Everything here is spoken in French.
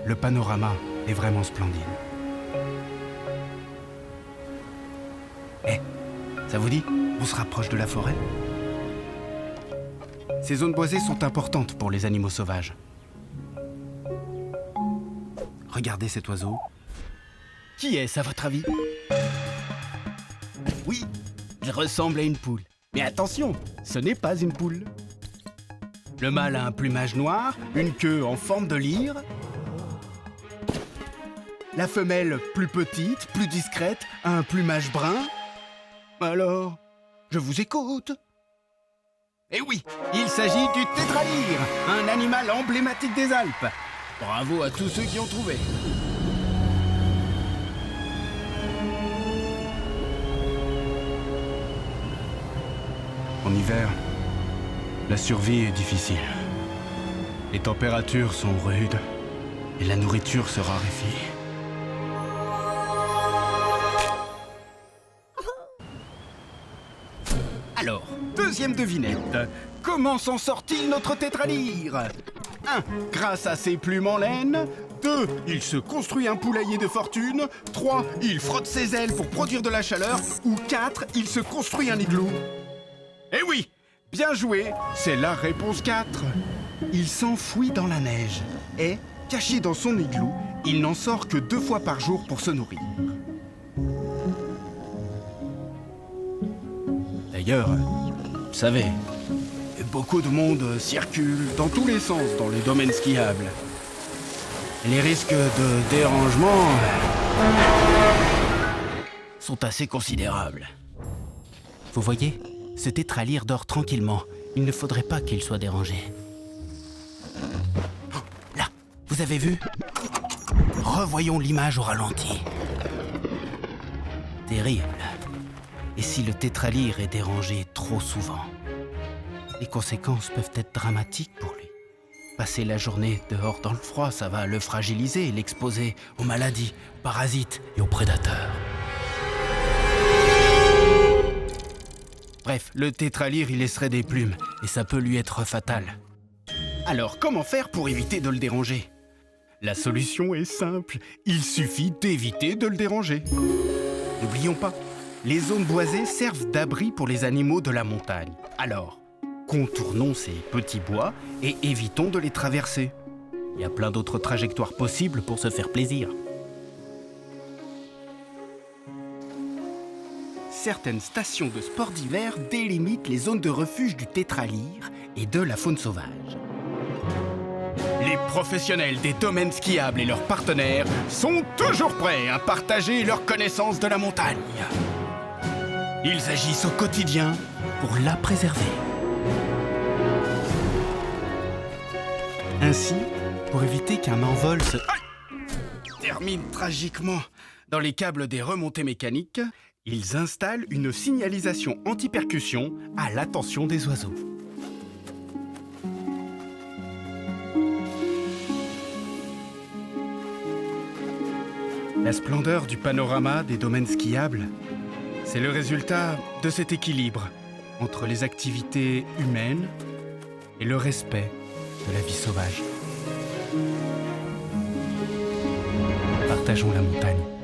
le panorama est vraiment splendide. Ça vous dit? On se rapproche de la forêt? Ces zones boisées sont importantes pour les animaux sauvages. Regardez cet oiseau. Qui est-ce à votre avis? Oui, il ressemble à une poule. Mais attention, ce n'est pas une poule. Le mâle a un plumage noir, une queue en forme de lyre. La femelle, plus petite, plus discrète, a un plumage brun. Alors, je vous écoute. Eh oui, il s'agit du tétralyre, un animal emblématique des Alpes. Bravo à tous ceux qui ont trouvé. En hiver, la survie est difficile. Les températures sont rudes et la nourriture se raréfie. Alors, deuxième devinette. Comment s'en sort-il notre tétralyre? 1. Grâce à ses plumes en laine. 2. Il se construit un poulailler de fortune. 3. Il frotte ses ailes pour produire de la chaleur. Ou 4. Il se construit un igloo. Eh oui, bien joué, c'est la réponse 4. Il s'enfouit dans la neige et, caché dans son igloo, il n'en sort que 2 fois par jour pour se nourrir. D'ailleurs, vous savez, beaucoup de monde circule dans tous les sens dans les domaines skiables. Les risques de dérangement sont assez considérables. Vous voyez, ce tétralyre dort tranquillement. Il ne faudrait pas qu'il soit dérangé. Oh, là, vous avez vu? Revoyons l'image au ralenti. Terrible. Et si le tétralyre est dérangé trop souvent? Les conséquences peuvent être dramatiques pour lui. Passer la journée dehors dans le froid, ça va le fragiliser et l'exposer aux maladies, aux parasites et aux prédateurs. Bref, le tétralyre, il laisserait des plumes et ça peut lui être fatal. Alors, comment faire pour éviter de le déranger? La solution est simple, il suffit d'éviter de le déranger. N'oublions pas, les zones boisées servent d'abri pour les animaux de la montagne. Alors, contournons ces petits bois et évitons de les traverser. Il y a plein d'autres trajectoires possibles pour se faire plaisir. Certaines stations de sports d'hiver délimitent les zones de refuge du tétralyre et de la faune sauvage. Les professionnels des domaines skiables et leurs partenaires sont toujours prêts à partager leurs connaissances de la montagne. Ils agissent au quotidien pour la préserver. Ainsi, pour éviter qu'un envol se termine tragiquement dans les câbles des remontées mécaniques, ils installent une signalisation anti-percussion à l'attention des oiseaux. La splendeur du panorama des domaines skiables, c'est le résultat de cet équilibre entre les activités humaines et le respect de la vie sauvage. Partageons la montagne.